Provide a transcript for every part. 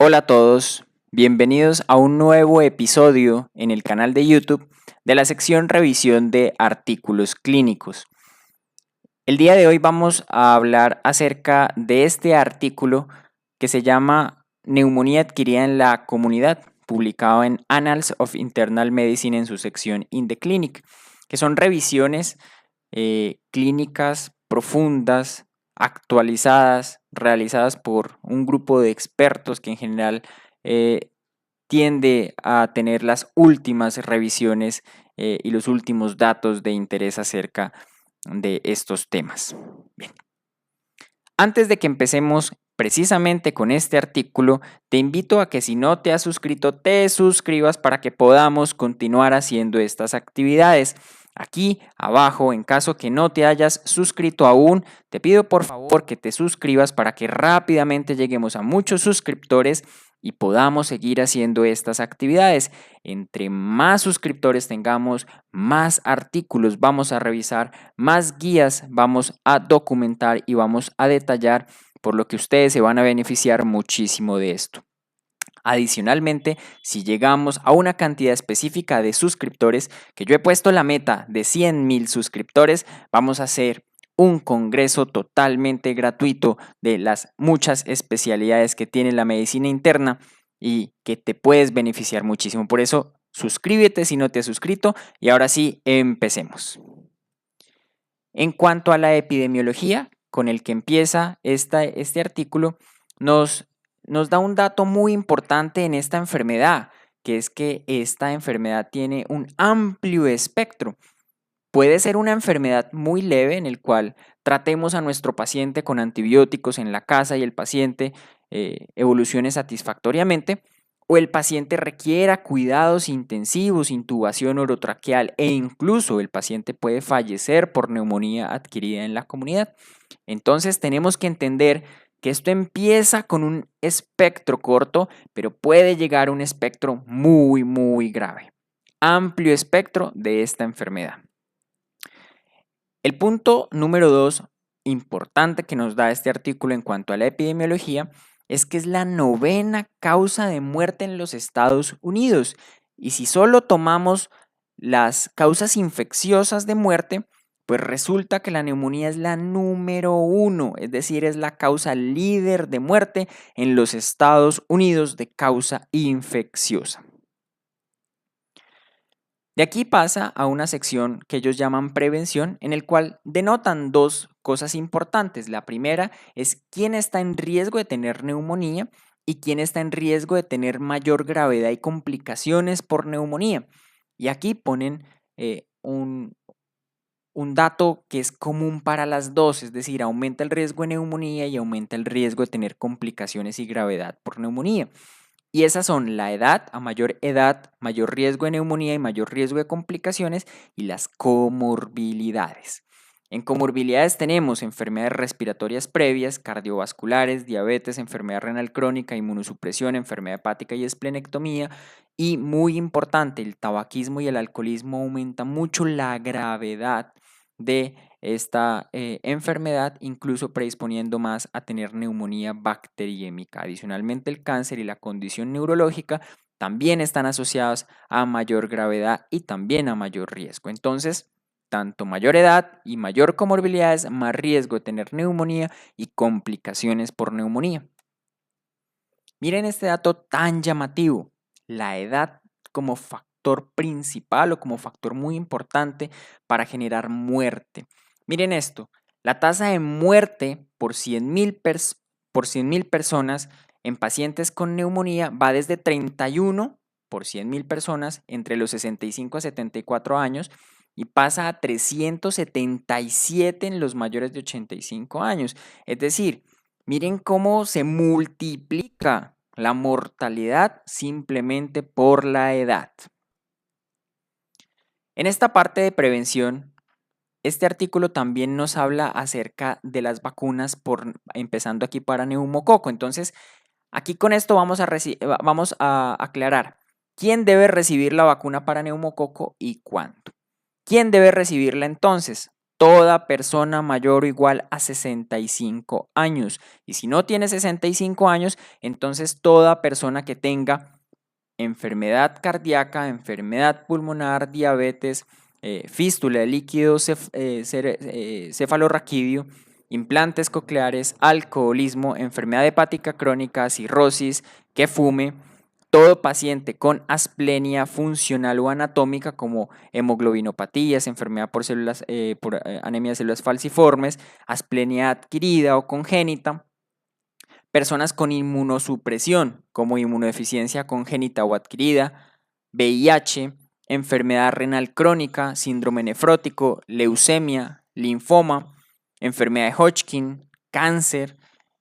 Hola a todos, bienvenidos a un nuevo episodio en el canal de YouTube de la sección revisión de artículos clínicos. El día de hoy vamos a hablar acerca de este artículo que se llama Neumonía adquirida en la comunidad, publicado en Annals of Internal Medicine en su sección In the Clinic, que son revisiones clínicas profundas, actualizadas, realizadas por un grupo de expertos que en general tiende a tener las últimas revisiones y los últimos datos de interés acerca de estos temas. Bien. Antes de que empecemos precisamente con este artículo, te invito a que si no te has suscrito, te suscribas para que podamos continuar haciendo estas actividades. Aquí abajo, en caso que no te hayas suscrito aún, te pido por favor que te suscribas para que rápidamente lleguemos a muchos suscriptores y podamos seguir haciendo estas actividades. Entre más suscriptores tengamos, más artículos vamos a revisar, más guías vamos a documentar y vamos a detallar, por lo que ustedes se van a beneficiar muchísimo de esto. Adicionalmente, si llegamos a una cantidad específica de suscriptores, que yo he puesto la meta de 100,000 suscriptores, vamos a hacer un congreso totalmente gratuito de las muchas especialidades que tiene la medicina interna y que te puedes beneficiar muchísimo. Por eso, suscríbete si no te has suscrito y ahora sí, empecemos. En cuanto a la epidemiología, con el que empieza este artículo, nos da un dato muy importante en esta enfermedad, que es que esta enfermedad tiene un amplio espectro. Puede ser una enfermedad muy leve en el cual tratemos a nuestro paciente con antibióticos en la casa y el paciente evolucione satisfactoriamente, o el paciente requiera cuidados intensivos, intubación orotraqueal e incluso el paciente puede fallecer por neumonía adquirida en la comunidad. Entonces tenemos que entender que esto empieza con un espectro corto, pero puede llegar a un espectro muy grave. Amplio espectro de esta enfermedad. El punto número 2 importante que nos da este artículo en cuanto a la epidemiología es que es la 9ª causa de muerte en los Estados Unidos. Y si solo tomamos las causas infecciosas de muerte, pues resulta que la neumonía es la número 1, es decir, es la causa líder de muerte en los Estados Unidos de causa infecciosa. De aquí pasa a una sección que ellos llaman prevención, en el cual denotan dos cosas importantes. La primera es quién está en riesgo de tener neumonía y quién está en riesgo de tener mayor gravedad y complicaciones por neumonía. Y aquí ponen un dato que es común para las dos, es decir, aumenta el riesgo de neumonía y aumenta el riesgo de tener complicaciones y gravedad por neumonía. Y esas son la edad, a mayor edad, mayor riesgo de neumonía y mayor riesgo de complicaciones, y las comorbilidades. En comorbilidades tenemos enfermedades respiratorias previas, cardiovasculares, diabetes, enfermedad renal crónica, inmunosupresión, enfermedad hepática y esplenectomía. Y muy importante, el tabaquismo y el alcoholismo aumentan mucho la gravedad de esta enfermedad, incluso predisponiendo más a tener neumonía bacteriémica. Adicionalmente, el cáncer y la condición neurológica también están asociados a mayor gravedad y también a mayor riesgo. Entonces, tanto mayor edad y mayor comorbilidades, más riesgo de tener neumonía y complicaciones por neumonía. Miren este dato tan llamativo, la edad como factor principal o como factor muy importante para generar muerte. Miren esto, la tasa de muerte por 100,000 personas en pacientes con neumonía va desde 31 por 100,000 personas entre los 65 a 74 años y pasa a 377 en los mayores de 85 años. Es decir, miren cómo se multiplica la mortalidad simplemente por la edad. En esta parte de prevención, este artículo también nos habla acerca de las vacunas, empezando aquí para neumococo. Entonces, aquí con esto vamos a aclarar quién debe recibir la vacuna para neumococo y cuándo. ¿Quién debe recibirla entonces? toda persona mayor o igual a 65 años. Y si no tiene 65 años, entonces toda persona que tenga enfermedad cardíaca, enfermedad pulmonar, diabetes, fístula de líquido cefalorraquídeo, implantes cocleares, alcoholismo, enfermedad hepática crónica, cirrosis, que fume, todo paciente con asplenia funcional o anatómica como hemoglobinopatías, enfermedad por células, anemia de células falciformes, asplenia adquirida o congénita, personas con inmunosupresión como inmunodeficiencia congénita o adquirida, VIH, enfermedad renal crónica, síndrome nefrótico, leucemia, linfoma, enfermedad de Hodgkin, cáncer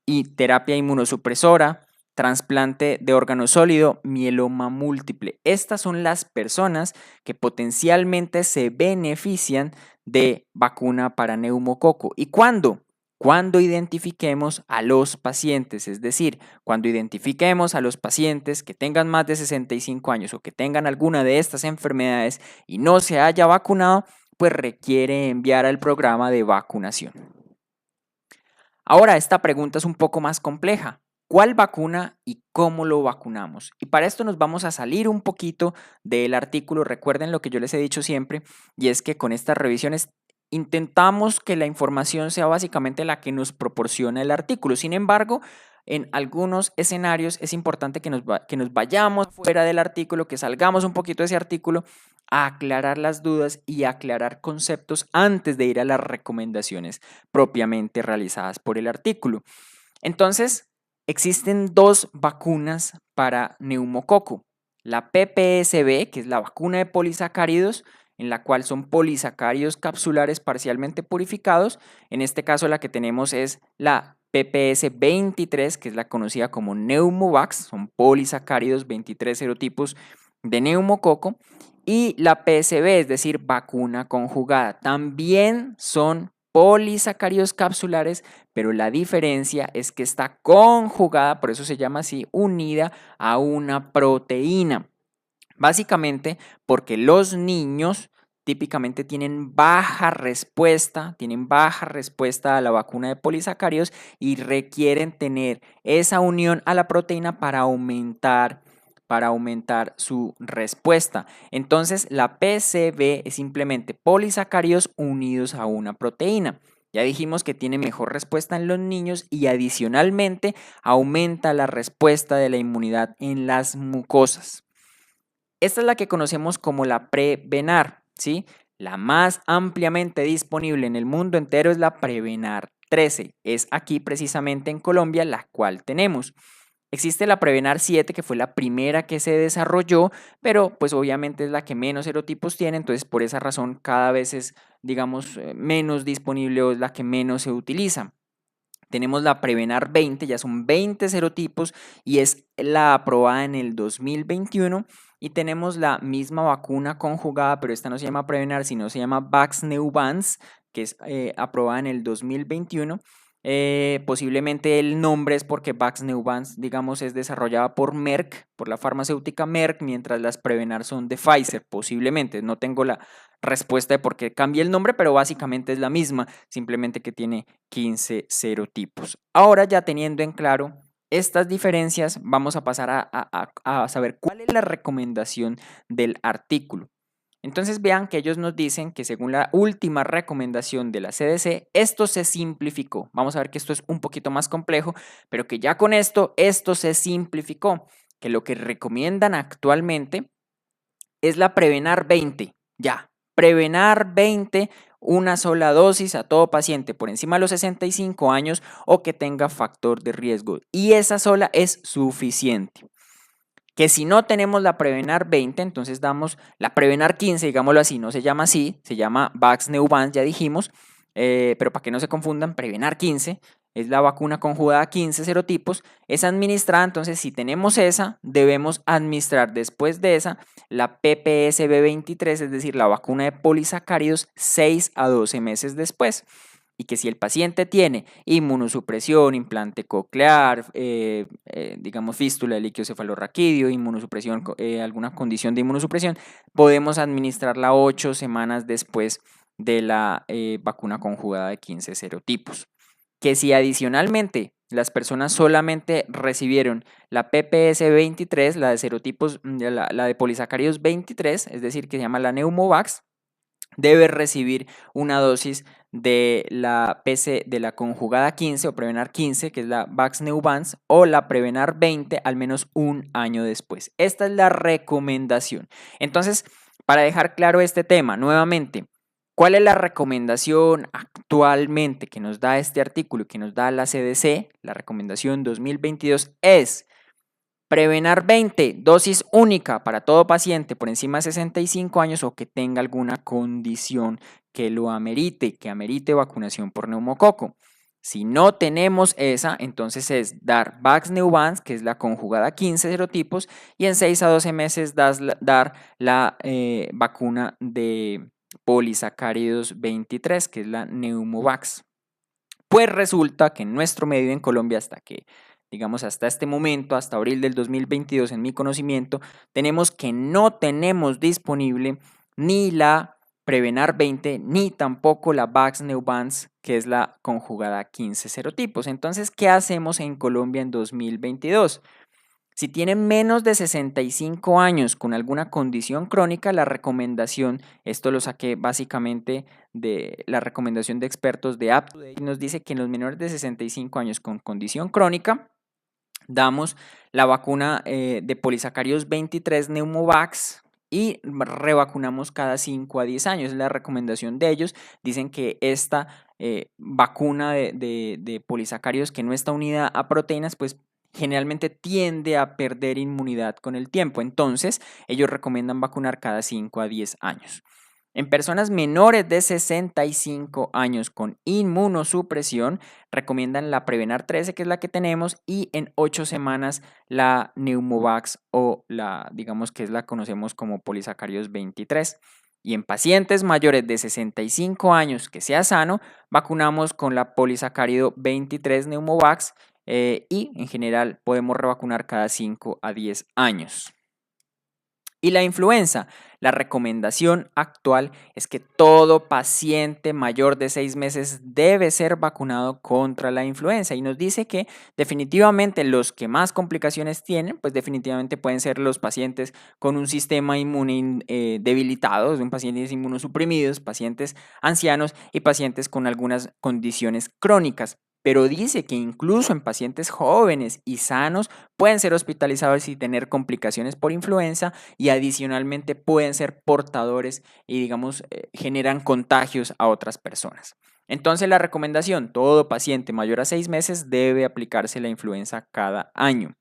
y terapia inmunosupresora, trasplante de órgano sólido, mieloma múltiple. Estas son las personas que potencialmente se benefician de vacuna para neumococo. ¿Y cuándo? Cuando identifiquemos a los pacientes, es decir, cuando identifiquemos a los pacientes que tengan más de 65 años o que tengan alguna de estas enfermedades y no se haya vacunado, pues requiere enviar al programa de vacunación. Ahora, esta pregunta es un poco más compleja. ¿Cuál vacuna y cómo lo vacunamos? Y para esto nos vamos a salir un poquito del artículo. Recuerden lo que yo les he dicho siempre, y es que con estas revisiones intentamos que la información sea básicamente la que nos proporciona el artículo. Sin embargo, en algunos escenarios es importante que nos vayamos fuera del artículo, que salgamos un poquito de ese artículo a aclarar las dudas y aclarar conceptos antes de ir a las recomendaciones propiamente realizadas por el artículo. Entonces, existen dos vacunas para neumococo. La PPSB, que es la vacuna de polisacáridos, en la cual son polisacáridos capsulares parcialmente purificados. En este caso la que tenemos es la PPS 23, que es la conocida como Neumovax, son polisacáridos 23 serotipos de neumococo. Y la PSB, es decir, vacuna conjugada, también son polisacáridos capsulares, pero la diferencia es que está conjugada, por eso se llama así, unida a una proteína. Básicamente porque los niños típicamente tienen baja respuesta a la vacuna de polisacáridos y requieren tener esa unión a la proteína para aumentar su respuesta. Entonces, la PCB es simplemente polisacáridos unidos a una proteína. Ya dijimos que tiene mejor respuesta en los niños y adicionalmente aumenta la respuesta de la inmunidad en las mucosas. Esta es la que conocemos como la Prevenar, ¿sí? La más ampliamente disponible en el mundo entero es la Prevenar 13. Es aquí precisamente en Colombia la cual tenemos. Existe la Prevenar 7, que fue la primera que se desarrolló, pero pues obviamente es la que menos serotipos tiene, entonces por esa razón cada vez es, digamos, menos disponible o es la que menos se utiliza. Tenemos la Prevenar 20, ya son 20 serotipos y es la aprobada en el 2021. Y tenemos la misma vacuna conjugada, pero esta no se llama Prevenar, sino se llama Vaxneuvance, que es aprobada en el 2021. Posiblemente el nombre es porque Vaxneuvance, digamos, es desarrollada por Merck, por la farmacéutica Merck, mientras las Prevenar son de Pfizer, posiblemente. No tengo la respuesta de por qué cambia el nombre, pero básicamente es la misma, simplemente que tiene 15 serotipos. Ahora ya teniendo en claro estas diferencias, vamos a pasar a saber cuál es la recomendación del artículo. Entonces vean que ellos nos dicen que según la última recomendación de la CDC, esto se simplificó. Vamos a ver que esto es un poquito más complejo, pero que ya con esto se simplificó. Que lo que recomiendan actualmente es la Prevenar 20. Ya, Prevenar 20, una sola dosis a todo paciente por encima de los 65 años o que tenga factor de riesgo. Y esa sola es suficiente. Que si no tenemos la Prevenar 20, entonces damos la Prevenar 15, digámoslo así, no se llama así, se llama Vaxneuvance, ya dijimos, pero para que no se confundan, Prevenar 15 es la vacuna conjugada a 15 serotipos, es administrada, entonces si tenemos esa, debemos administrar después de esa la PPSB 23, es decir, la vacuna de polisacáridos 6 a 12 meses después. Y que si el paciente tiene inmunosupresión, implante coclear, digamos fístula de líquido cefalorraquídeo, inmunosupresión, alguna condición de inmunosupresión, podemos administrarla 8 semanas después de la vacuna conjugada de 15 serotipos. Que si adicionalmente las personas solamente recibieron la PPS 23, la de serotipos, la de polisacáridos 23, es decir, que se llama la Pneumovax, debe recibir una dosis de la de la conjugada 15 o Prevenar 15, que es la Vaxneuvance, o la Prevenar 20 al menos un año después. Esta es la recomendación. Entonces, para dejar claro este tema, nuevamente, ¿cuál es la recomendación actualmente que nos da este artículo y que nos da la CDC? La recomendación 2022 es Prevenar 20, dosis única para todo paciente por encima de 65 años o que tenga alguna condición que lo amerite, que amerite vacunación por neumococo. Si no tenemos esa, entonces es dar Vaxneuvance, que es la conjugada 15 serotipos, y en 6 a 12 meses dar la vacuna de polisacáridos 23, que es la Pneumovax. Pues resulta que en nuestro medio en Colombia, hasta este momento, hasta abril del 2022, en mi conocimiento, tenemos que no tenemos disponible ni la Prevenar 20, ni tampoco la Vaxneuvance, que es la conjugada 15 serotipos. Entonces, ¿qué hacemos en Colombia en 2022? Si tienen menos de 65 años con alguna condición crónica, la recomendación, esto lo saqué básicamente de la recomendación de expertos de UpToDate, nos dice que en los menores de 65 años con condición crónica, damos la vacuna de polisacáridos 23 Pneumovax y revacunamos cada 5 a 10 años. Es la recomendación de ellos. Dicen que esta vacuna de polisacáridos que no está unida a proteínas, pues generalmente tiende a perder inmunidad con el tiempo. Entonces, ellos recomiendan vacunar cada 5 a 10 años. En personas menores de 65 años con inmunosupresión, recomiendan la Prevenar 13, que es la que tenemos, y en 8 semanas la Pneumovax o digamos que es la conocemos como polisacáridos 23. Y en pacientes mayores de 65 años que sea sano, vacunamos con la polisacárido 23 Pneumovax y en general podemos revacunar cada 5 a 10 años. Y la influenza, la recomendación actual es que todo paciente mayor de 6 meses debe ser vacunado contra la influenza y nos dice que definitivamente los que más complicaciones tienen, pues definitivamente pueden ser los pacientes con un sistema inmune debilitado, pacientes inmunosuprimidos, pacientes ancianos y pacientes con algunas condiciones crónicas. Pero dice que incluso en pacientes jóvenes y sanos pueden ser hospitalizados y tener complicaciones por influenza y adicionalmente pueden ser portadores y generan contagios a otras personas. Entonces la recomendación, todo paciente mayor a 6 meses debe aplicarse la influenza cada año.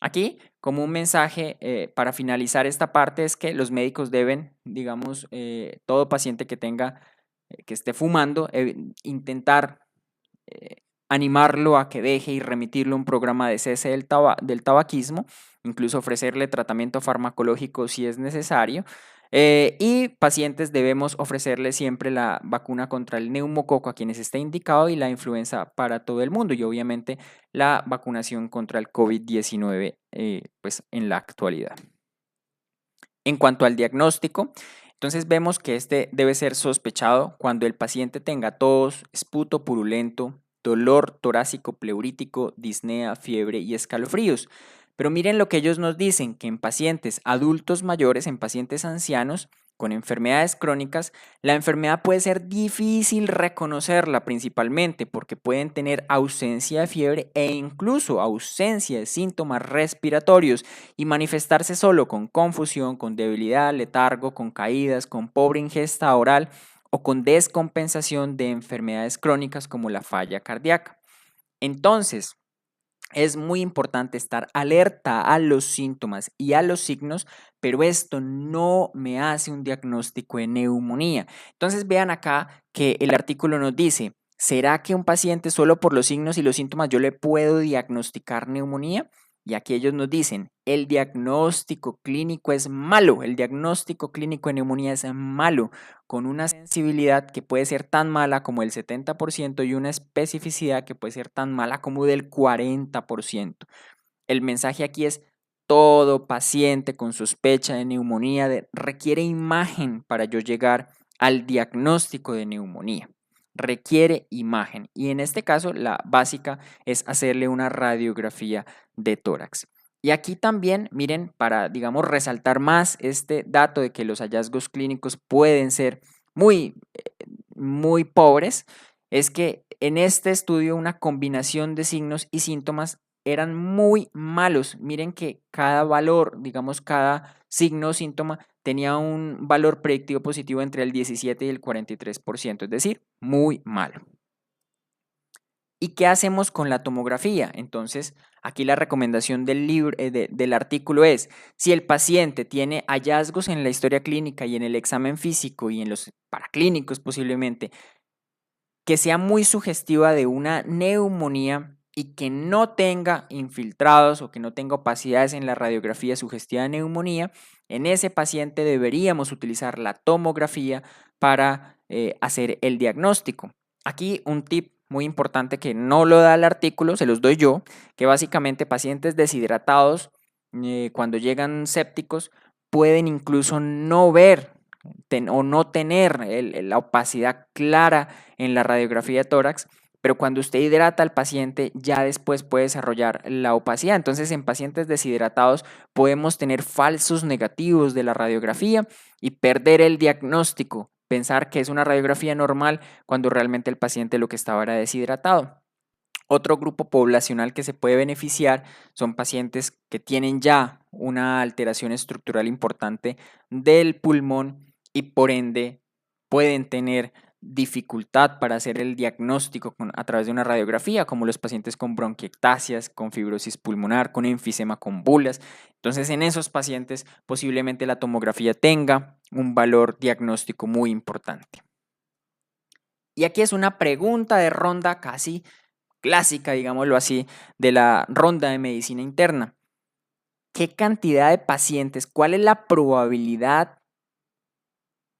Aquí, como un mensaje para finalizar esta parte, es que los médicos deben, todo paciente que que esté fumando, intentar animarlo a que deje y remitirlo a un programa de cese del tabaquismo, incluso ofrecerle tratamiento farmacológico si es necesario. Y pacientes debemos ofrecerle siempre la vacuna contra el neumococo a quienes esté indicado y la influenza para todo el mundo y obviamente la vacunación contra el COVID-19 pues en la actualidad. En cuanto al diagnóstico, entonces vemos que este debe ser sospechado cuando el paciente tenga tos, esputo purulento, dolor torácico pleurítico, disnea, fiebre y escalofríos. Pero miren lo que ellos nos dicen, que en pacientes adultos mayores, en pacientes ancianos con enfermedades crónicas, la enfermedad puede ser difícil reconocerla principalmente porque pueden tener ausencia de fiebre e incluso ausencia de síntomas respiratorios y manifestarse solo con confusión, con debilidad, letargo, con caídas, con pobre ingesta oral o con descompensación de enfermedades crónicas como la falla cardíaca. Entonces, es muy importante estar alerta a los síntomas y a los signos, pero esto no me hace un diagnóstico de neumonía. Entonces vean acá que el artículo nos dice, ¿será que un paciente solo por los signos y los síntomas yo le puedo diagnosticar neumonía? Y aquí ellos nos dicen, el diagnóstico clínico es malo, el diagnóstico clínico de neumonía es malo, con una sensibilidad que puede ser tan mala como el 70% y una especificidad que puede ser tan mala como del 40%. El mensaje aquí es, todo paciente con sospecha de neumonía requiere imagen para yo llegar al diagnóstico de neumonía. Requiere imagen y en este caso la básica es hacerle una radiografía de tórax. Y aquí también, miren, para, digamos, resaltar más este dato de que los hallazgos clínicos pueden ser muy pobres, es que en este estudio una combinación de signos y síntomas eran muy malos. Miren que cada valor, digamos, cada signo o síntoma tenía un valor predictivo positivo entre el 17 y el 43%, es decir, muy malo. ¿Y qué hacemos con la tomografía? Entonces, aquí la recomendación del libro, del artículo es, si el paciente tiene hallazgos en la historia clínica y en el examen físico y en los paraclínicos posiblemente, que sea muy sugestiva de una neumonía y que no tenga infiltrados o que no tenga opacidades en la radiografía sugestiva de neumonía, en ese paciente deberíamos utilizar la tomografía para hacer el diagnóstico. Aquí un tip muy importante que no lo da el artículo, se los doy yo, que básicamente pacientes deshidratados cuando llegan sépticos pueden incluso no ver o no tener la opacidad clara en la radiografía de tórax, pero cuando usted hidrata al paciente ya después puede desarrollar la opacidad. Entonces en pacientes deshidratados podemos tener falsos negativos de la radiografía y perder el diagnóstico, pensar que es una radiografía normal cuando realmente el paciente lo que estaba era deshidratado. Otro grupo poblacional que se puede beneficiar son pacientes que tienen ya una alteración estructural importante del pulmón y por ende pueden tener dificultad para hacer el diagnóstico a través de una radiografía, como los pacientes con bronquiectasias, con fibrosis pulmonar, con enfisema con bulas. Entonces, en esos pacientes posiblemente la tomografía tenga un valor diagnóstico muy importante. Y aquí es una pregunta de ronda casi clásica, digámoslo así, de la ronda de medicina interna. ¿Qué cantidad de pacientes? ¿Cuál es la probabilidad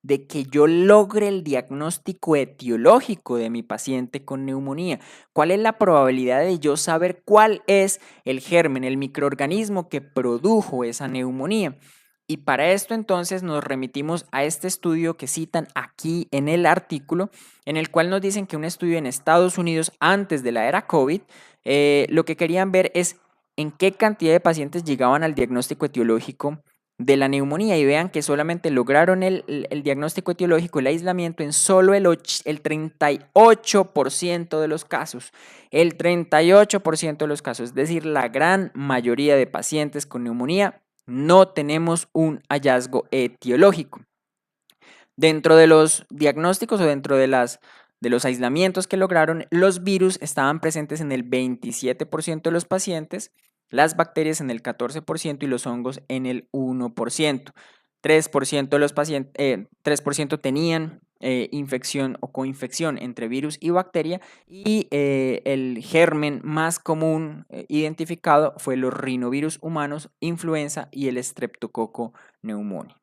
de que yo logre el diagnóstico etiológico de mi paciente con neumonía? ¿Cuál es la probabilidad de yo saber cuál es el germen, el microorganismo que produjo esa neumonía? Y para esto entonces nos remitimos a este estudio que citan aquí en el artículo, en el cual nos dicen que un estudio en Estados Unidos antes de la era COVID, lo que querían ver es en qué cantidad de pacientes llegaban al diagnóstico etiológico de la neumonía y vean que solamente lograron el diagnóstico etiológico, el aislamiento en solo el 38% de los casos. El 38% de los casos, es decir, la gran mayoría de pacientes con neumonía no tenemos un hallazgo etiológico. Dentro de los diagnósticos o dentro de los aislamientos que lograron, los virus estaban presentes en el 27% de los pacientes, las bacterias en el 14% y los hongos en el 1%. 3% de los pacientes, 3% tenían infección o coinfección entre virus y bacteria y el germen más común identificado fue los rinovirus humanos, influenza y el Streptococcus pneumoniae.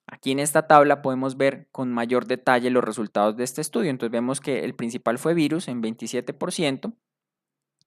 Aquí en esta tabla podemos ver con mayor detalle los resultados de este estudio. Entonces vemos que el principal fue virus en 27%,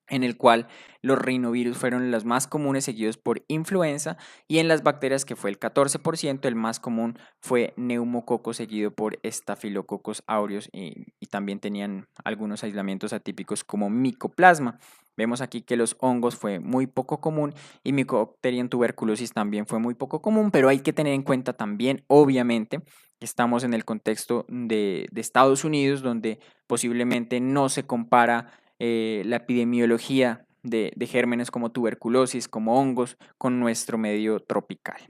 en el cual los rinovirus fueron los más comunes seguidos por influenza y en las bacterias que fue el 14%, el más común fue neumococo seguido por Staphylococcus aureus y también tenían algunos aislamientos atípicos como micoplasma. Vemos aquí que los hongos fue muy poco común y Mycobacterium tuberculosis también fue muy poco común, pero hay que tener en cuenta también, obviamente, que estamos en el contexto de Estados Unidos, donde posiblemente no se compara la epidemiología de gérmenes como tuberculosis, como hongos, con nuestro medio tropical.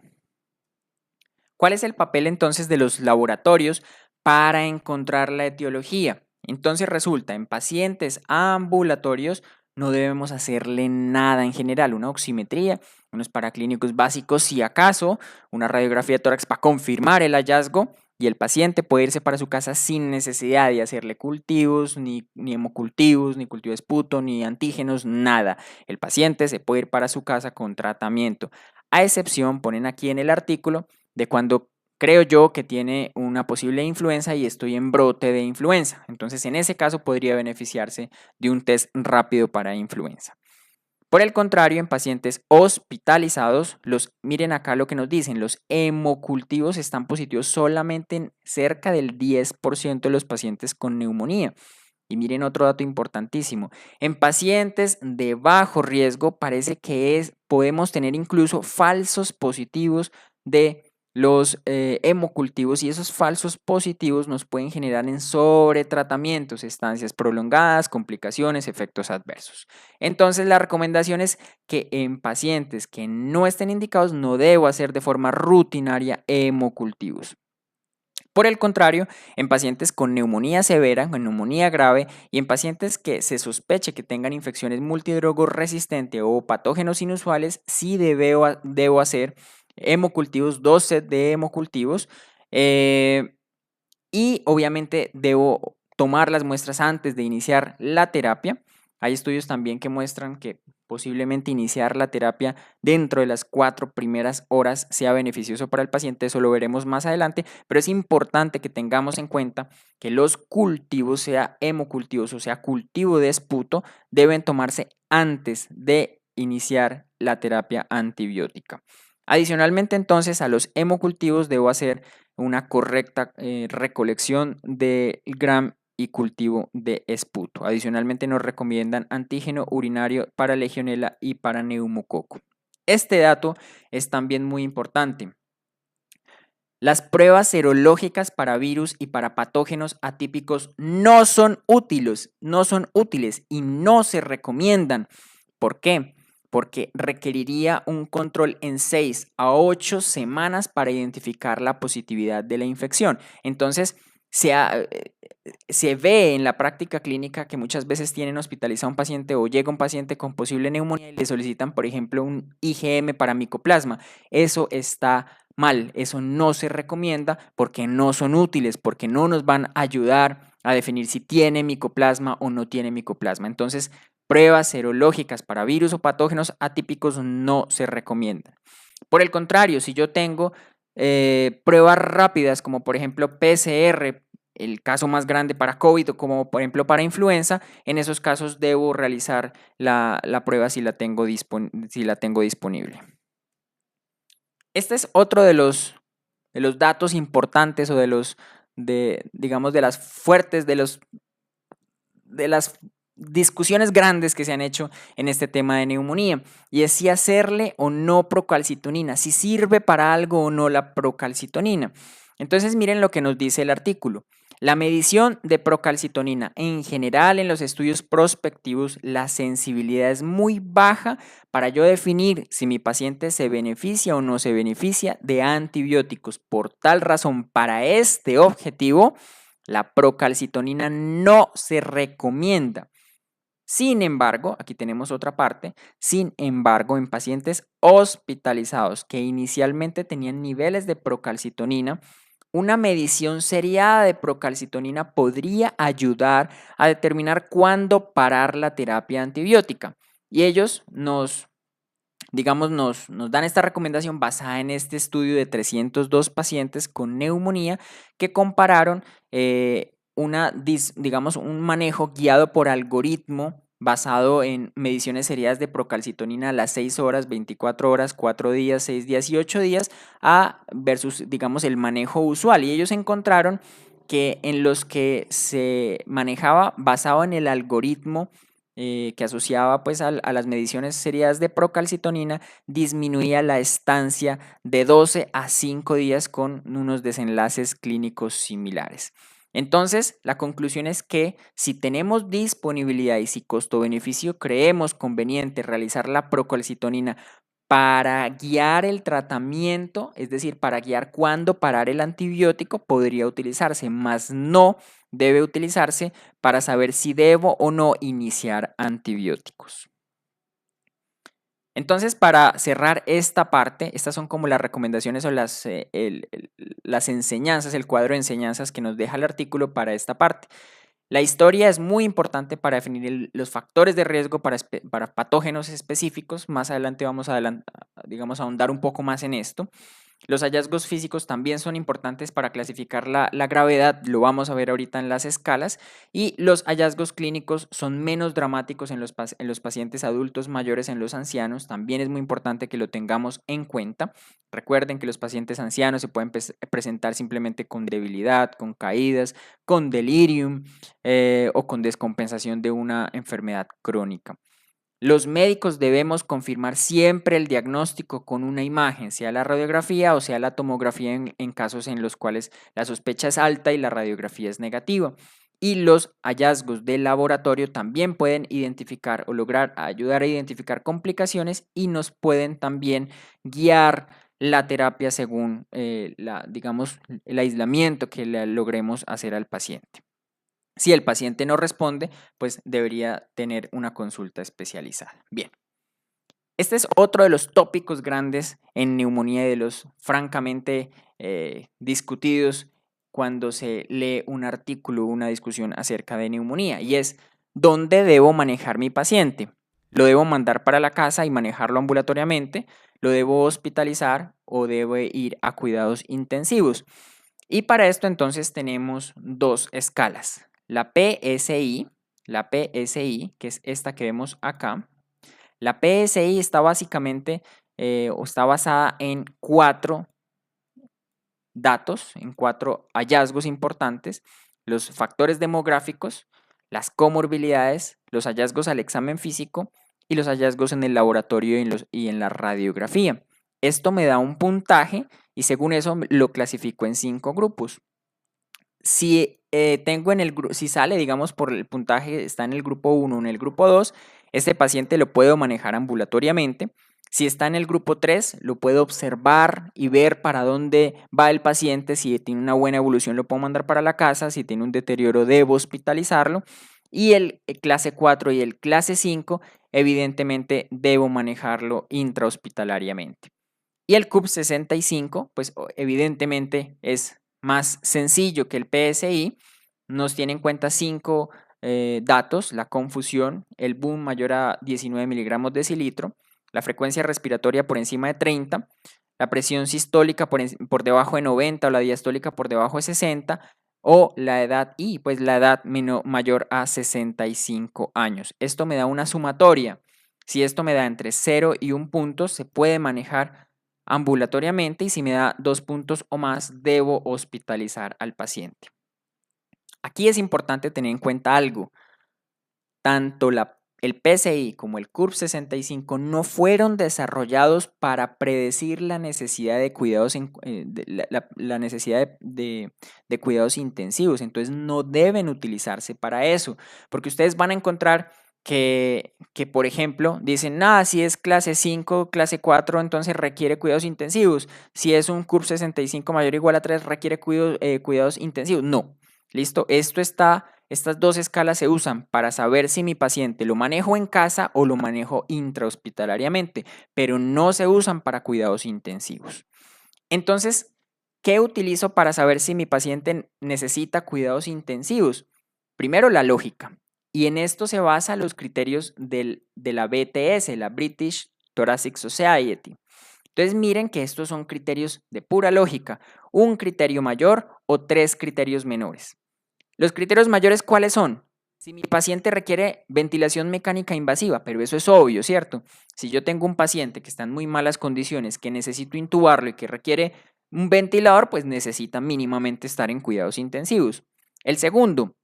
¿Cuál es el papel entonces de los laboratorios para encontrar la etiología? Entonces resulta, en pacientes ambulatorios no debemos hacerle nada en general, una oximetría, unos paraclínicos básicos, si acaso, una radiografía de tórax para confirmar el hallazgo y el paciente puede irse para su casa sin necesidad de hacerle cultivos, ni hemocultivos, ni cultivo de esputo, ni antígenos, nada. El paciente se puede ir para su casa con tratamiento. A excepción, ponen aquí en el artículo, de cuando creo yo que tiene una posible influenza y estoy en brote de influenza. Entonces, en ese caso podría beneficiarse de un test rápido para influenza. Por el contrario, en pacientes hospitalizados, miren acá lo que nos dicen, los hemocultivos están positivos solamente en cerca del 10% de los pacientes con neumonía. Y miren otro dato importantísimo. En pacientes de bajo riesgo parece que podemos tener incluso falsos positivos de los hemocultivos, y esos falsos positivos nos pueden generar en sobretratamientos, estancias prolongadas, complicaciones, efectos adversos. Entonces la recomendación es que en pacientes que no estén indicados no debo hacer de forma rutinaria hemocultivos. Por el contrario, en pacientes con neumonía severa, con neumonía grave y en pacientes que se sospeche que tengan infecciones multidrogoresistentes o patógenos inusuales, sí debo hacer hemocultivos, 2 sets de hemocultivos, y obviamente debo tomar las muestras antes de iniciar la terapia. Hay estudios también que muestran que posiblemente iniciar la terapia dentro de las 4 primeras horas sea beneficioso para el paciente, eso lo veremos más adelante, pero es importante que tengamos en cuenta que los cultivos, sea hemocultivos o sea cultivo de esputo, deben tomarse antes de iniciar la terapia antibiótica. Adicionalmente, entonces, a los hemocultivos debo hacer una correcta recolección del gram y cultivo de esputo. Adicionalmente nos recomiendan antígeno urinario para legionela y para neumococo. Este dato es también muy importante. Las pruebas serológicas para virus y para patógenos atípicos no son útiles y no se recomiendan. ¿Por qué? Porque requeriría un control en 6 a 8 semanas para identificar la positividad de la infección. Entonces, se ve en la práctica clínica que muchas veces tienen hospitalizado a un paciente o llega un paciente con posible neumonía y le solicitan, por ejemplo, un IgM para micoplasma. Eso está mal, eso no se recomienda porque no son útiles, porque no nos van a ayudar a definir si tiene micoplasma o no tiene micoplasma. Entonces, pruebas serológicas para virus o patógenos atípicos no se recomiendan. Por el contrario, si yo tengo pruebas rápidas como por ejemplo PCR, el caso más grande para COVID o como por ejemplo para influenza, en esos casos debo realizar la prueba si la tengo disponible. Este es otro de los datos importantes o de las fuertes, de las discusiones grandes que se han hecho en este tema de neumonía, y es si hacerle o no procalcitonina, si sirve para algo o no la procalcitonina. Entonces miren lo que nos dice el artículo. La medición de procalcitonina en general en los estudios prospectivos, la sensibilidad es muy baja para yo definir si mi paciente se beneficia o no se beneficia de antibióticos. Por tal razón, para este objetivo, la procalcitonina no se recomienda. Sin embargo, aquí tenemos otra parte, sin embargo, en pacientes hospitalizados que inicialmente tenían niveles de procalcitonina, una medición seriada de procalcitonina podría ayudar a determinar cuándo parar la terapia antibiótica. Y ellos nos dan esta recomendación basada en este estudio de 302 pacientes con neumonía que compararon un manejo guiado por algoritmo basado en mediciones seriadas de procalcitonina a las 6 horas, 24 horas, 4 días, 6 días y 8 días versus, el manejo usual. Y ellos encontraron que en los que se manejaba basado en el algoritmo que asociaba pues a las mediciones seriadas de procalcitonina, disminuía la estancia de 12 a 5 días con unos desenlaces clínicos similares. Entonces, la conclusión es que si tenemos disponibilidad y si costo-beneficio creemos conveniente realizar la procalcitonina para guiar el tratamiento, es decir, para guiar cuándo parar el antibiótico, podría utilizarse, mas no debe utilizarse para saber si debo o no iniciar antibióticos. Entonces, para cerrar esta parte, estas son como las recomendaciones o las enseñanzas, el cuadro de enseñanzas que nos deja el artículo para esta parte. La historia es muy importante para definir los factores de riesgo para patógenos específicos. Más adelante vamos a ahondar un poco más en esto. Los hallazgos físicos también son importantes para clasificar la gravedad, lo vamos a ver ahorita en las escalas, y los hallazgos clínicos son menos dramáticos en los pacientes adultos mayores, en los ancianos, también es muy importante que lo tengamos en cuenta. Recuerden que los pacientes ancianos se pueden presentar simplemente con debilidad, con caídas, con delirium o con descompensación de una enfermedad crónica. Los médicos debemos confirmar siempre el diagnóstico con una imagen, sea la radiografía o sea la tomografía en casos en los cuales la sospecha es alta y la radiografía es negativa. Y los hallazgos del laboratorio también pueden identificar o lograr ayudar a identificar complicaciones y nos pueden también guiar la terapia según digamos, el aislamiento que le logremos hacer al paciente. Si el paciente no responde, pues debería tener una consulta especializada. Bien, este es otro de los tópicos grandes en neumonía y de los francamente discutidos cuando se lee un artículo, una discusión acerca de neumonía, y es ¿dónde debo manejar mi paciente? ¿Lo debo mandar para la casa y manejarlo ambulatoriamente? ¿Lo debo hospitalizar o debo ir a cuidados intensivos? Y para esto entonces tenemos dos escalas. La PSI, que es esta que vemos acá. La PSI está básicamente o está basada en 4 datos, en 4 hallazgos importantes: los factores demográficos, las comorbilidades, los hallazgos al examen físico y los hallazgos en el laboratorio y en la radiografía. Esto me da un puntaje y según eso lo clasifico en 5 grupos. Si si sale, digamos, por el puntaje, está en el grupo 1 o en el grupo 2, este paciente lo puedo manejar ambulatoriamente. Si está en el grupo 3, lo puedo observar y ver para dónde va el paciente. Si tiene una buena evolución, lo puedo mandar para la casa. Si tiene un deterioro, debo hospitalizarlo. Y el clase 4 y el clase 5, evidentemente, debo manejarlo intrahospitalariamente. Y el CUP65, pues evidentemente es más sencillo que el PSI, nos tiene en cuenta 5 datos: la confusión, el boom mayor a 19 miligramos decilitro, la frecuencia respiratoria por encima de 30, la presión sistólica por debajo de 90 o la diastólica por debajo de 60, o la edad y pues la edad mayor a 65 años. Esto me da una sumatoria. Si esto me da entre 0 y 1 punto, se puede manejar ambulatoriamente, y si me da 2 puntos o más, debo hospitalizar al paciente. Aquí es importante tener en cuenta algo: tanto el PSI como el CURB65 no fueron desarrollados para predecir la necesidad de cuidados, la necesidad de cuidados intensivos, entonces no deben utilizarse para eso, porque ustedes van a encontrar que por ejemplo, dicen, nada, si es clase 5, clase 4, entonces requiere cuidados intensivos. Si es un CURB65 mayor o igual a 3, requiere cuidados intensivos. No, listo, estas dos escalas se usan para saber si mi paciente lo manejo en casa o lo manejo intrahospitalariamente, pero no se usan para cuidados intensivos. Entonces, ¿qué utilizo para saber si mi paciente necesita cuidados intensivos? Primero, la lógica. Y en esto se basan los criterios de la BTS, la British Thoracic Society. Entonces miren que estos son criterios de pura lógica: un criterio mayor o 3 criterios menores. Los criterios mayores, ¿cuáles son? Si mi paciente requiere ventilación mecánica invasiva, pero eso es obvio, ¿cierto? Si yo tengo un paciente que está en muy malas condiciones, que necesito intubarlo y que requiere un ventilador, pues necesita mínimamente estar en cuidados intensivos. El segundo,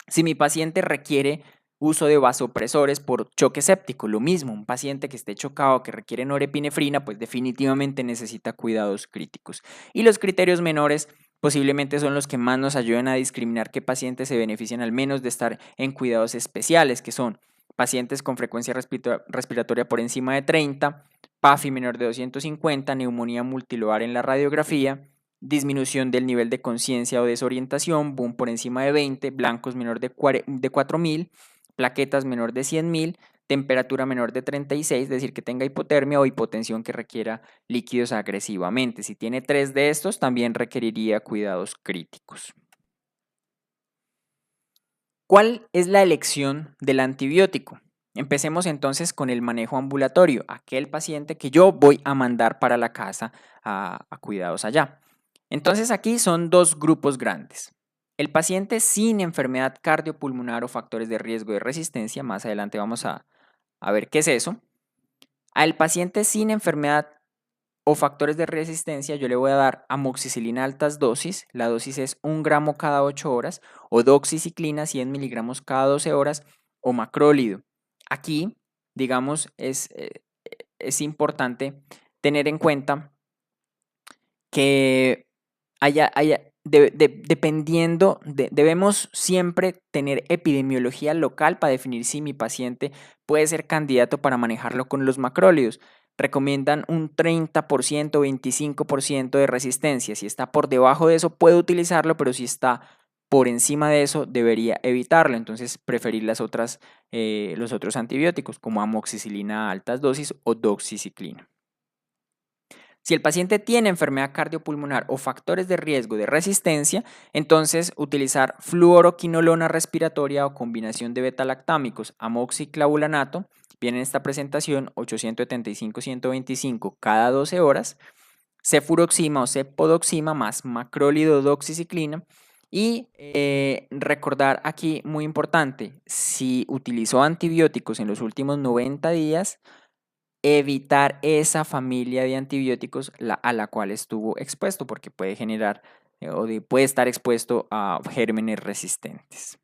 si mi paciente requiere uso de vasopresores por choque séptico, lo mismo, un paciente que esté chocado, que requiere norepinefrina, pues definitivamente necesita cuidados críticos. Y los criterios menores posiblemente son los que más nos ayudan a discriminar qué pacientes se benefician al menos de estar en cuidados especiales, que son pacientes con frecuencia respiratoria por encima de 30, PAFI menor de 250, neumonía multilobar en la radiografía, disminución del nivel de conciencia o desorientación, boom por encima de 20, blancos menor de 4.000, plaquetas menor de 100.000, temperatura menor de 36, es decir, que tenga hipotermia o hipotensión que requiera líquidos agresivamente. Si tiene 3 de estos, también requeriría cuidados críticos. ¿Cuál es la elección del antibiótico? Empecemos entonces con el manejo ambulatorio, aquel paciente que yo voy a mandar para la casa a cuidados allá. Entonces aquí son dos grupos grandes. El paciente sin enfermedad cardiopulmonar o factores de riesgo de resistencia, más adelante vamos a ver qué es eso. Al paciente sin enfermedad o factores de resistencia yo le voy a dar amoxicilina altas dosis, la dosis es 1 gramo cada 8 horas, o doxiciclina 100 miligramos cada 12 horas, o macrólido. Aquí, digamos, es importante tener en cuenta que debemos siempre tener epidemiología local para definir si mi paciente puede ser candidato para manejarlo con los macrólidos. Recomiendan un 30%, 25% de resistencia. Si está por debajo de eso, puede utilizarlo, pero si está por encima de eso, debería evitarlo. Entonces, preferir los otros antibióticos, como amoxicilina a altas dosis o doxiciclina. Si el paciente tiene enfermedad cardiopulmonar o factores de riesgo de resistencia, entonces utilizar fluoroquinolona respiratoria o combinación de betalactámicos, amoxiclavulanato, viene en esta presentación 875-125 cada 12 horas, cefuroxima o cepodoxima más macrólido doxiciclina. Y recordar aquí, muy importante, si utilizó antibióticos en los últimos 90 días, evitar esa familia de antibióticos a la cual estuvo expuesto, porque puede generar puede estar expuesto a gérmenes resistentes.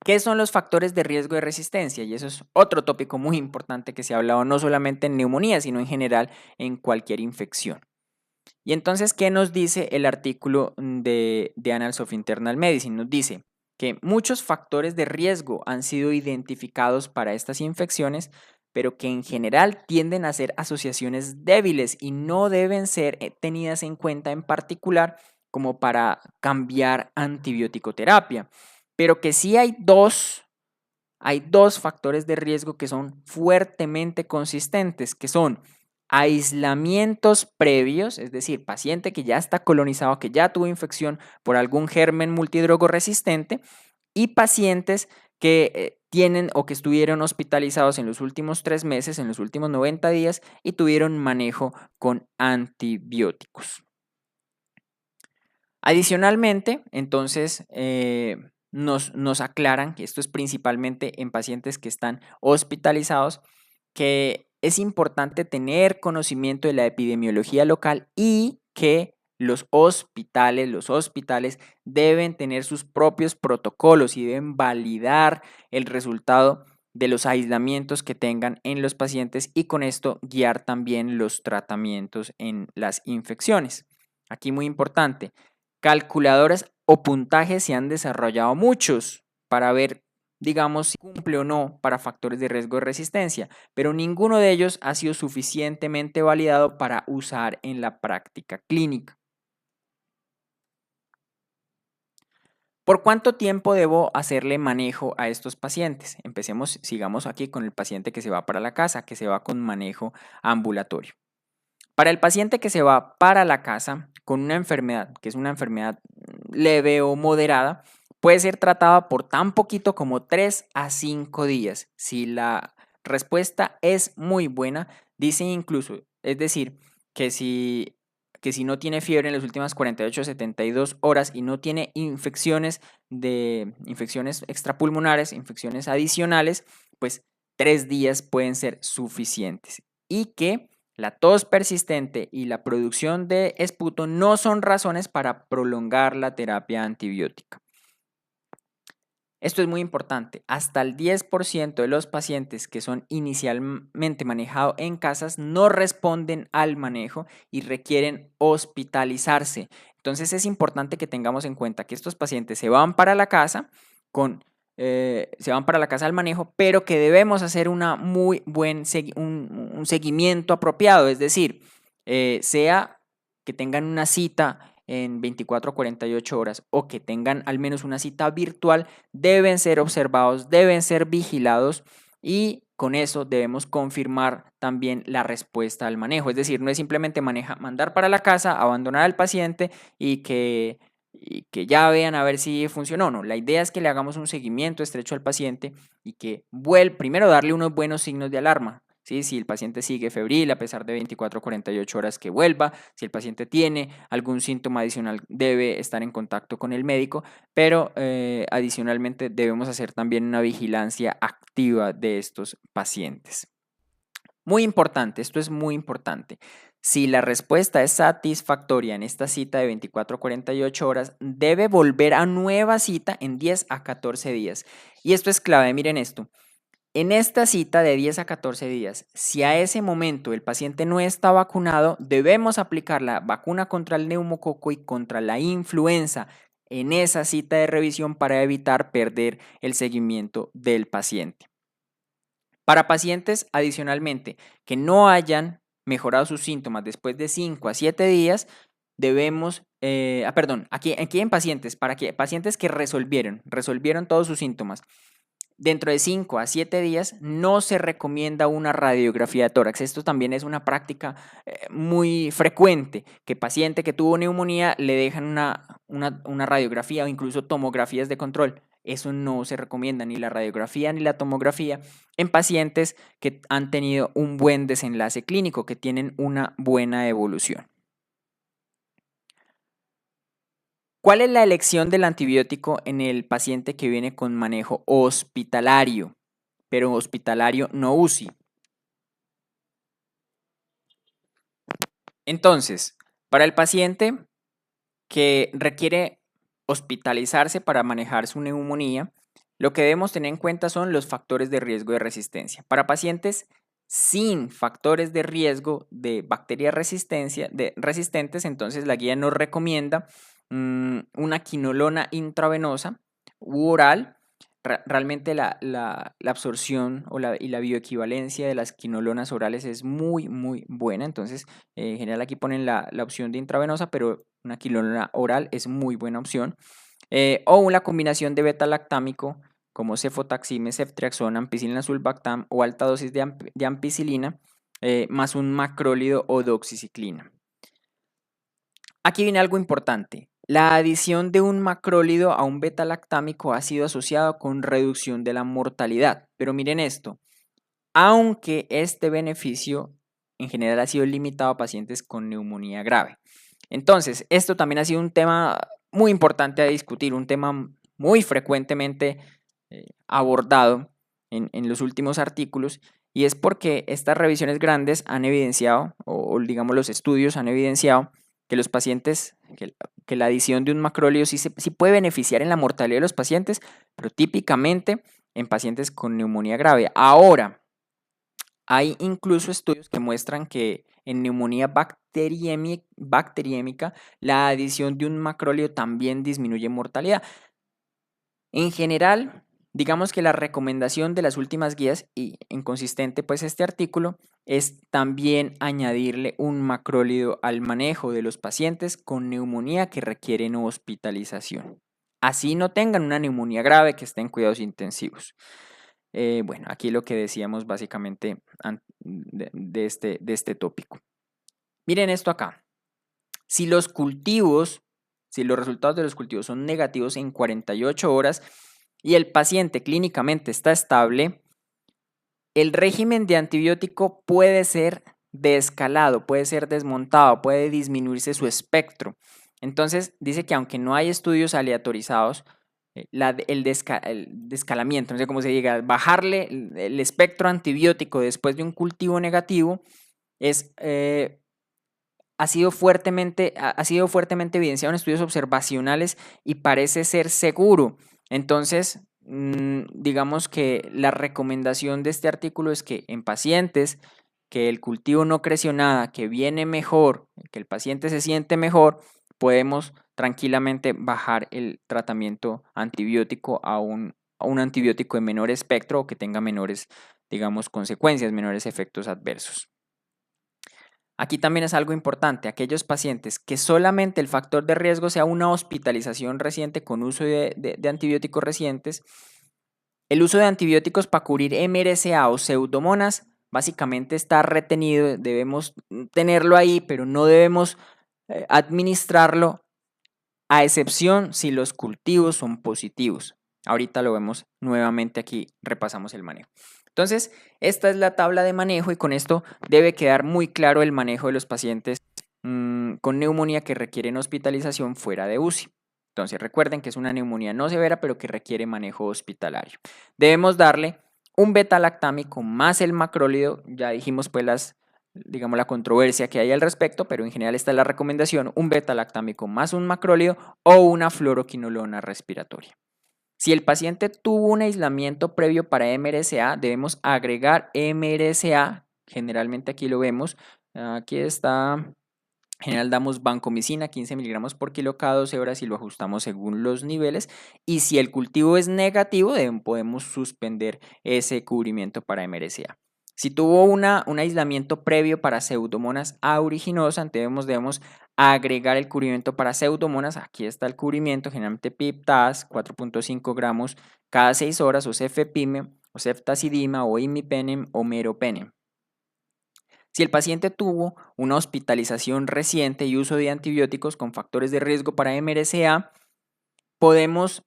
¿Qué son los factores de riesgo de resistencia? Y eso es otro tópico muy importante que se ha hablado no solamente en neumonía, sino en general en cualquier infección. Y entonces, ¿qué nos dice el artículo de Annals of Internal Medicine? Nos dice que muchos factores de riesgo han sido identificados para estas infecciones, pero que en general tienden a ser asociaciones débiles y no deben ser tenidas en cuenta en particular como para cambiar antibiótico-terapia. Pero que sí hay dos factores de riesgo que son fuertemente consistentes, que son aislamientos previos, es decir, paciente que ya está colonizado, que ya tuvo infección por algún germen multidrogo resistente, y pacientes que tienen o que estuvieron hospitalizados en los últimos 3 meses, en los últimos 90 días y tuvieron manejo con antibióticos. Adicionalmente, entonces, nos aclaran que esto es principalmente en pacientes que están hospitalizados, que es importante tener conocimiento de la epidemiología local y que los hospitales deben tener sus propios protocolos y deben validar el resultado de los aislamientos que tengan en los pacientes y con esto guiar también los tratamientos en las infecciones. Aquí muy importante, calculadoras o puntajes se han desarrollado muchos para ver, digamos, si cumple o no para factores de riesgo de resistencia, pero ninguno de ellos ha sido suficientemente validado para usar en la práctica clínica. ¿Por cuánto tiempo debo hacerle manejo a estos pacientes? Sigamos aquí con el paciente que se va para la casa, que se va con manejo ambulatorio. Para el paciente que se va para la casa con una enfermedad, que es una enfermedad leve o moderada, puede ser tratada por tan poquito como 3 a 5 días. Si la respuesta es muy buena, dice incluso, es decir, que si no tiene fiebre en las últimas 48 a 72 horas y no tiene infecciones extrapulmonares, infecciones adicionales, pues 3 días pueden ser suficientes. Y que la tos persistente y la producción de esputo no son razones para prolongar la terapia antibiótica. Esto es muy importante. Hasta el 10% de los pacientes que son inicialmente manejados en casas no responden al manejo y requieren hospitalizarse. Entonces es importante que tengamos en cuenta que estos pacientes se van para la casa al manejo, pero que debemos hacer un seguimiento apropiado, es decir, sea que tengan una cita en 24 a 48 horas o que tengan al menos una cita virtual, deben ser observados, deben ser vigilados y con eso debemos confirmar también la respuesta al manejo. Es decir, no es simplemente mandar para la casa, abandonar al paciente y que y que ya vean a ver si funcionó o no. La idea es que le hagamos un seguimiento estrecho al paciente y que primero darle unos buenos signos de alarma. ¿Sí? Si el paciente sigue febril a pesar de 24 o 48 horas, que vuelva. Si el paciente tiene algún síntoma adicional, debe estar en contacto con el médico, pero adicionalmente debemos hacer también una vigilancia activa de estos pacientes. Muy importante, esto es muy importante. Si la respuesta es satisfactoria en esta cita de 24 a 48 horas, debe volver a nueva cita en 10 a 14 días. Y esto es clave, miren esto. En esta cita de 10 a 14 días, si a ese momento el paciente no está vacunado, debemos aplicar la vacuna contra el neumococo y contra la influenza en esa cita de revisión para evitar perder el seguimiento del paciente. Para pacientes, adicionalmente, que no hayan mejorado sus síntomas después de 5 a 7 días, debemos, aquí en pacientes, pacientes que resolvieron todos sus síntomas, dentro de 5 a 7 días no se recomienda una radiografía de tórax. Esto también es una práctica muy frecuente, que paciente que tuvo neumonía le dejan una radiografía o incluso tomografías de control. Eso no se recomienda, ni la radiografía ni la tomografía, en pacientes que han tenido un buen desenlace clínico, que tienen una buena evolución. ¿Cuál es la elección del antibiótico en el paciente que viene con manejo hospitalario, pero hospitalario no UCI? Entonces, para el paciente que requiere hospitalizarse para manejar su neumonía, lo que debemos tener en cuenta son los factores de riesgo de resistencia. Para pacientes sin factores de riesgo de bacterias resistentes, entonces la guía nos recomienda una quinolona intravenosa u oral. Realmente la absorción y la bioequivalencia de las quinolonas orales es muy, muy buena. Entonces, en general aquí ponen la opción de intravenosa, pero una quinolona oral es muy buena opción. O una combinación de beta-lactámico como cefotaxime, ceftriaxona, ampicilina sulbactam o alta dosis de ampicilina, más un macrólido o doxiciclina. Aquí viene algo importante. La adición de un macrólido a un beta-lactámico ha sido asociado con reducción de la mortalidad. Pero miren esto, aunque este beneficio en general ha sido limitado a pacientes con neumonía grave. Entonces, esto también ha sido un tema muy importante a discutir, un tema muy frecuentemente abordado en los últimos artículos, y es porque estas revisiones grandes han evidenciado, o digamos los estudios han evidenciado, que los pacientes, que la adición de un macróleo sí puede beneficiar en la mortalidad de los pacientes, pero típicamente en pacientes con neumonía grave. Ahora, hay incluso estudios que muestran que en neumonía bacteriémica la adición de un macróleo también disminuye mortalidad. En general, digamos que la recomendación de las últimas guías, y en consistente pues este artículo, es también añadirle un macrólido al manejo de los pacientes con neumonía que requieren hospitalización. Así no tengan una neumonía grave, que estén en cuidados intensivos. Bueno, aquí lo que decíamos básicamente de este tópico. Miren esto acá. Si los resultados de los cultivos son negativos en 48 horas y el paciente clínicamente está estable, el régimen de antibiótico puede ser desescalado, puede ser desmontado, puede disminuirse su espectro. Entonces, dice que aunque no hay estudios aleatorizados, el descalamiento, no sé cómo se diga, bajarle el espectro antibiótico después de un cultivo negativo ha sido fuertemente evidenciado en estudios observacionales y parece ser seguro. Entonces, digamos que la recomendación de este artículo es que en pacientes que el cultivo no creció nada, que viene mejor, que el paciente se siente mejor, podemos tranquilamente bajar el tratamiento antibiótico a un antibiótico de menor espectro o que tenga menores, digamos, consecuencias, menores efectos adversos. Aquí también es algo importante, aquellos pacientes que solamente el factor de riesgo sea una hospitalización reciente con uso de antibióticos recientes, el uso de antibióticos para cubrir MRSA o pseudomonas básicamente está retenido, debemos tenerlo ahí, pero no debemos administrarlo a excepción si los cultivos son positivos. Ahorita lo vemos nuevamente aquí, repasamos el manejo. Entonces, esta es la tabla de manejo y con esto debe quedar muy claro el manejo de los pacientes con neumonía que requieren hospitalización fuera de UCI. Entonces, recuerden que es una neumonía no severa, pero que requiere manejo hospitalario. Debemos darle un beta-lactámico más el macrólido, ya dijimos pues digamos la controversia que hay al respecto, pero en general esta es la recomendación, un beta-lactámico más un macrólido o una fluoroquinolona respiratoria. Si el paciente tuvo un aislamiento previo para MRSA, debemos agregar MRSA, generalmente aquí lo vemos, aquí está, en general damos vancomicina 15 miligramos por kilo cada 12 horas y lo ajustamos según los niveles. Y si el cultivo es negativo, podemos suspender ese cubrimiento para MRSA. Si tuvo un aislamiento previo para Pseudomonas aeruginosa, debemos agregar el cubrimiento para Pseudomonas. Aquí está el cubrimiento, generalmente PIP-TAZ, 4.5 gramos cada 6 horas, o cefepime, o ceftazidima, o imipenem, o meropenem. Si el paciente tuvo una hospitalización reciente y uso de antibióticos con factores de riesgo para MRSA,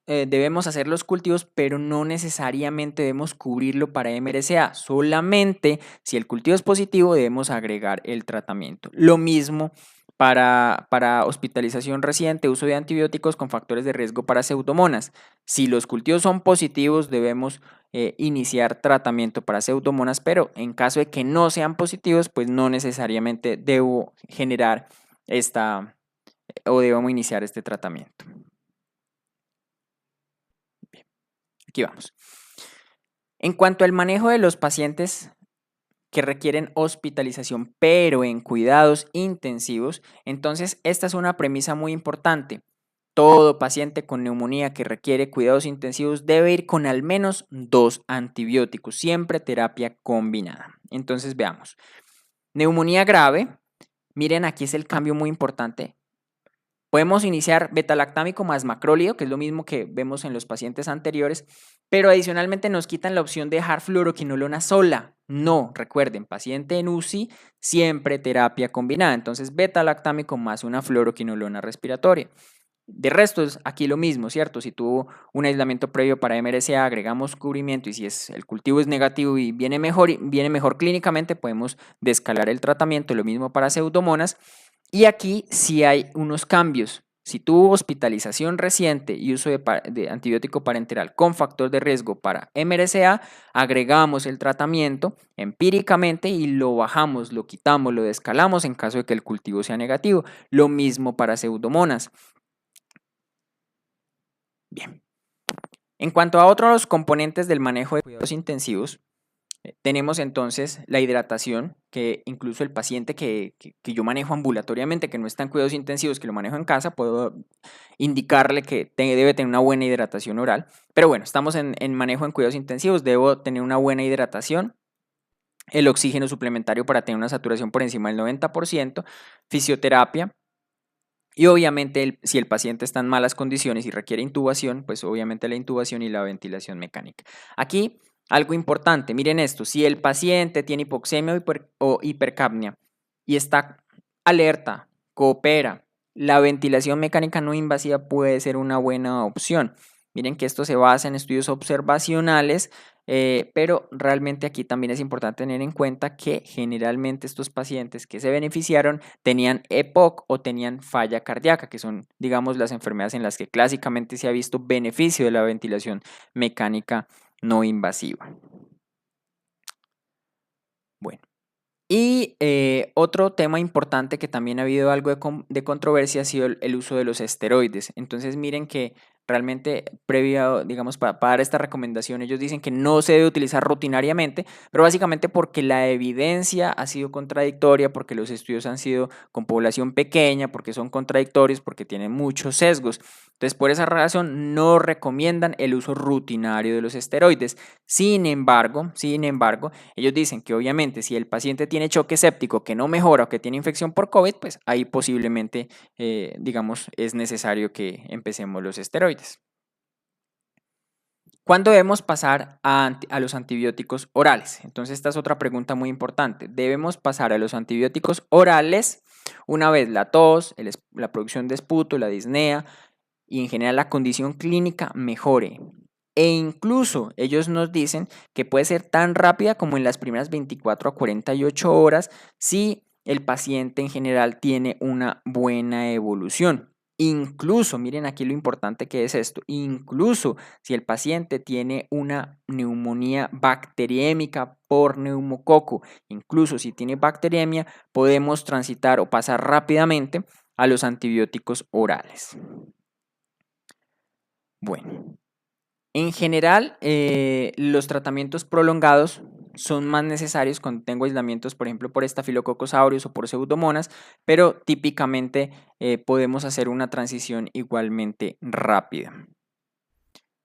debemos hacer los cultivos, pero no necesariamente debemos cubrirlo para MRSA. Solamente si el cultivo es positivo debemos agregar el tratamiento. Lo mismo para hospitalización reciente, uso de antibióticos con factores de riesgo para Pseudomonas. Si los cultivos son positivos debemos iniciar tratamiento para Pseudomonas, pero en caso de que no sean positivos, pues no necesariamente debo generar debemos iniciar este tratamiento. Aquí vamos. En cuanto al manejo de los pacientes que requieren hospitalización, pero en cuidados intensivos, entonces esta es una premisa muy importante. Todo paciente con neumonía que requiere cuidados intensivos debe ir con al menos 2 antibióticos, siempre terapia combinada. Entonces veamos. Neumonía grave, miren aquí es el cambio muy importante. Podemos iniciar beta-lactámico más macrólido, que es lo mismo que vemos en los pacientes anteriores, pero adicionalmente nos quitan la opción de dejar fluoroquinolona sola. No, recuerden, paciente en UCI, siempre terapia combinada. Entonces, beta-lactámico más una fluoroquinolona respiratoria. De resto es aquí lo mismo, ¿cierto? Si tuvo un aislamiento previo para MRSA, agregamos cubrimiento y si el cultivo es negativo y viene mejor clínicamente, podemos descalar el tratamiento. Lo mismo para Pseudomonas. Y aquí sí hay unos cambios. Si tuvo hospitalización reciente y uso de antibiótico parenteral con factor de riesgo para MRSA, agregamos el tratamiento empíricamente y lo bajamos, lo quitamos, lo descalamos en caso de que el cultivo sea negativo. Lo mismo para Pseudomonas. Bien. En cuanto a otros componentes del manejo de cuidados intensivos, tenemos entonces la hidratación, que incluso el paciente que yo manejo ambulatoriamente, que no está en cuidados intensivos, que lo manejo en casa, puedo indicarle que debe tener una buena hidratación oral. Pero bueno, estamos en manejo en cuidados intensivos, debo tener una buena hidratación. El oxígeno suplementario para tener una saturación por encima del 90%, fisioterapia. Y obviamente si el paciente está en malas condiciones y requiere intubación, pues obviamente la intubación y la ventilación mecánica. Aquí algo importante, miren esto, si el paciente tiene hipoxemia o hipercapnia y está alerta, coopera, la ventilación mecánica no invasiva puede ser una buena opción. Miren que esto se basa en estudios observacionales, pero realmente aquí también es importante tener en cuenta que generalmente estos pacientes que se beneficiaron tenían EPOC o tenían falla cardíaca, que son, digamos, las enfermedades en las que clásicamente se ha visto beneficio de la ventilación mecánica no invasiva. Bueno. Y otro tema importante que también ha habido algo de controversia ha sido el uso de los esteroides. Entonces miren que realmente previo, digamos, para dar esta recomendación, ellos dicen que no se debe utilizar rutinariamente, pero básicamente porque la evidencia ha sido contradictoria, porque los estudios han sido con población pequeña, porque son contradictorios, porque tienen muchos sesgos. Entonces, por esa razón, no recomiendan el uso rutinario de los esteroides. Sin embargo, ellos dicen que obviamente si el paciente tiene choque séptico que no mejora o que tiene infección por COVID, pues ahí posiblemente, digamos, es necesario que empecemos los esteroides. ¿Cuándo debemos pasar a los antibióticos orales? Entonces esta es otra pregunta muy importante. Debemos pasar a los antibióticos orales una vez la tos, la producción de esputo, la disnea, y en general la condición clínica mejore. E incluso ellos nos dicen que puede ser tan rápida como en las primeras 24 a 48 horas si el paciente en general tiene una buena evolución. Incluso, miren aquí lo importante que es esto, incluso si el paciente tiene una neumonía bacteriémica por neumococo, incluso si tiene bacteriemia, podemos transitar o pasar rápidamente a los antibióticos orales. Bueno, en general, los tratamientos prolongados son más necesarios cuando tengo aislamientos, por ejemplo, por Staphylococcus aureus o por Pseudomonas, pero típicamente podemos hacer una transición igualmente rápida.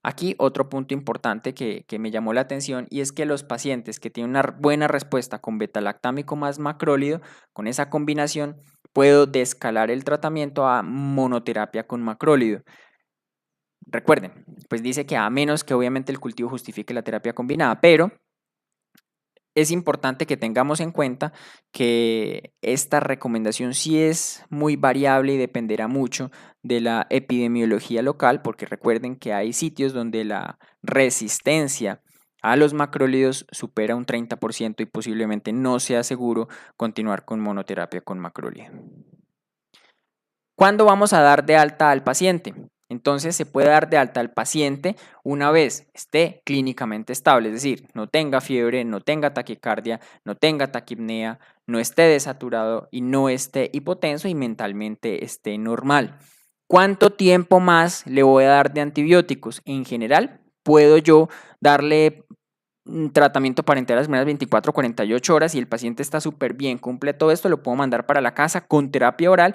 Aquí otro punto importante que me llamó la atención y es que los pacientes que tienen una buena respuesta con betalactámico más macrólido, con esa combinación, puedo descalar el tratamiento a monoterapia con macrólido. Recuerden, pues dice que a menos que obviamente el cultivo justifique la terapia combinada, pero es importante que tengamos en cuenta que esta recomendación sí es muy variable y dependerá mucho de la epidemiología local, porque recuerden que hay sitios donde la resistencia a los macrólidos supera un 30% y posiblemente no sea seguro continuar con monoterapia con macrólido. ¿Cuándo vamos a dar de alta al paciente? Entonces se puede dar de alta al paciente una vez esté clínicamente estable, es decir, no tenga fiebre, no tenga taquicardia, no tenga taquipnea, no esté desaturado y no esté hipotenso y mentalmente esté normal. ¿Cuánto tiempo más le voy a dar de antibióticos? En general, puedo yo darle un tratamiento parenteral las primeras 24 o 48 horas y el paciente está súper bien, cumple todo esto, lo puedo mandar para la casa con terapia oral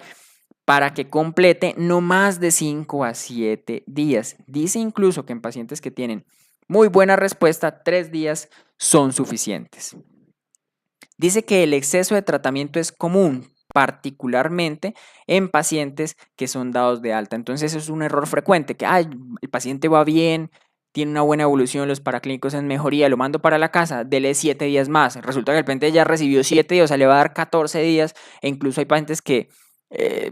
para que complete no más de 5 a 7 días. Dice incluso que en pacientes que tienen muy buena respuesta, 3 días son suficientes. Dice que el exceso de tratamiento es común, particularmente en pacientes que son dados de alta. Entonces eso es un error frecuente, que el paciente va bien, tiene una buena evolución, los paraclínicos en mejoría, lo mando para la casa, dele 7 días más. Resulta que el paciente ya recibió 7 días, o sea, le va a dar 14 días, e incluso hay pacientes que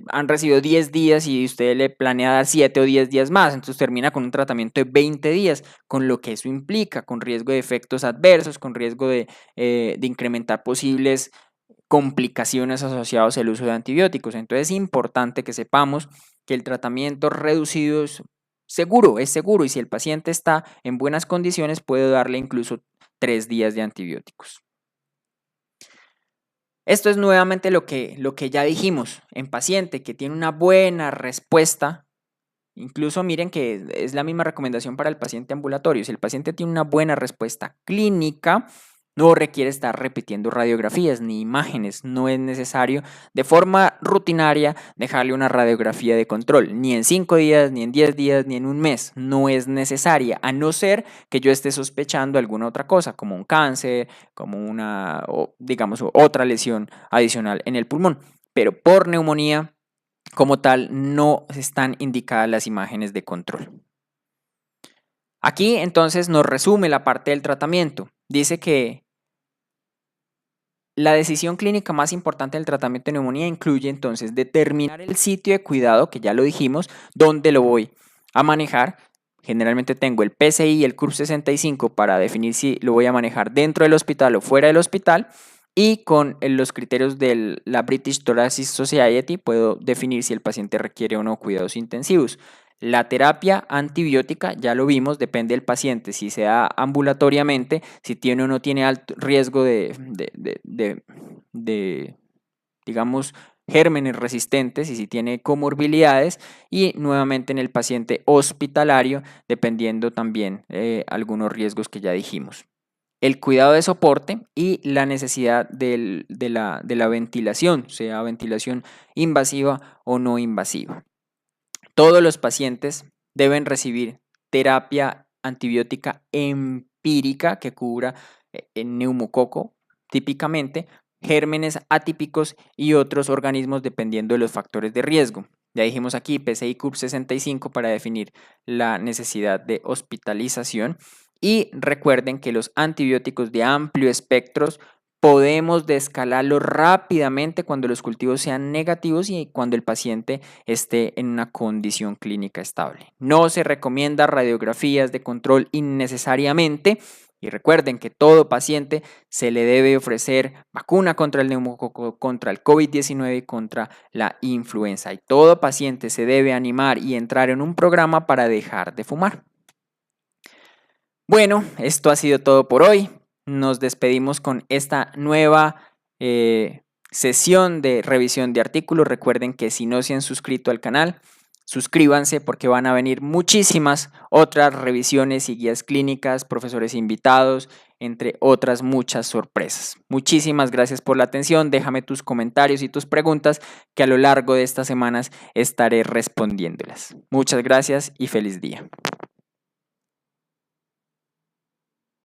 han recibido 10 días y usted le planea dar 7 o 10 días más, entonces termina con un tratamiento de 20 días, con lo que eso implica, con riesgo de efectos adversos, con riesgo de incrementar posibles complicaciones asociadas al uso de antibióticos. Entonces es importante que sepamos que el tratamiento reducido es seguro, y si el paciente está en buenas condiciones puedo darle incluso 3 días de antibióticos. Esto es nuevamente lo que ya dijimos, en paciente que tiene una buena respuesta, incluso miren que es la misma recomendación para el paciente ambulatorio, si el paciente tiene una buena respuesta clínica, no requiere estar repitiendo radiografías ni imágenes, no es necesario de forma rutinaria dejarle una radiografía de control, ni en 5 días, ni en 10 días, ni en un mes, no es necesaria, a no ser que yo esté sospechando alguna otra cosa, como un cáncer, como una, digamos, otra lesión adicional en el pulmón, pero por neumonía como tal no están indicadas las imágenes de control. Aquí entonces nos resume la parte del tratamiento. Dice que la decisión clínica más importante del tratamiento de neumonía incluye entonces determinar el sitio de cuidado, que ya lo dijimos, dónde lo voy a manejar. Generalmente tengo el PCI y el CURP 65 para definir si lo voy a manejar dentro del hospital o fuera del hospital. Y con los criterios de la British Thoracic Society puedo definir si el paciente requiere o no cuidados intensivos. La terapia antibiótica, ya lo vimos, depende del paciente, si se da ambulatoriamente, si tiene o no tiene alto riesgo de digamos, gérmenes resistentes y si tiene comorbilidades, y nuevamente en el paciente hospitalario, dependiendo también algunos riesgos que ya dijimos. El cuidado de soporte y la necesidad de la ventilación, sea ventilación invasiva o no invasiva. Todos los pacientes deben recibir terapia antibiótica empírica que cubra el neumococo, típicamente, gérmenes atípicos y otros organismos dependiendo de los factores de riesgo. Ya dijimos aquí PCI CURP 65 para definir la necesidad de hospitalización. Y recuerden que los antibióticos de amplio espectro podemos descalarlo rápidamente cuando los cultivos sean negativos y cuando el paciente esté en una condición clínica estable. No se recomienda radiografías de control innecesariamente. Y recuerden que todo paciente se le debe ofrecer vacuna contra el neumococo, contra el COVID-19 y contra la influenza. Y todo paciente se debe animar y entrar en un programa para dejar de fumar. Bueno, esto ha sido todo por hoy. Nos despedimos con esta nueva sesión de revisión de artículos. Recuerden que si no se han suscrito al canal, suscríbanse porque van a venir muchísimas otras revisiones y guías clínicas, profesores invitados, entre otras muchas sorpresas. Muchísimas gracias por la atención. Déjame tus comentarios y tus preguntas que a lo largo de estas semanas estaré respondiéndolas. Muchas gracias y feliz día.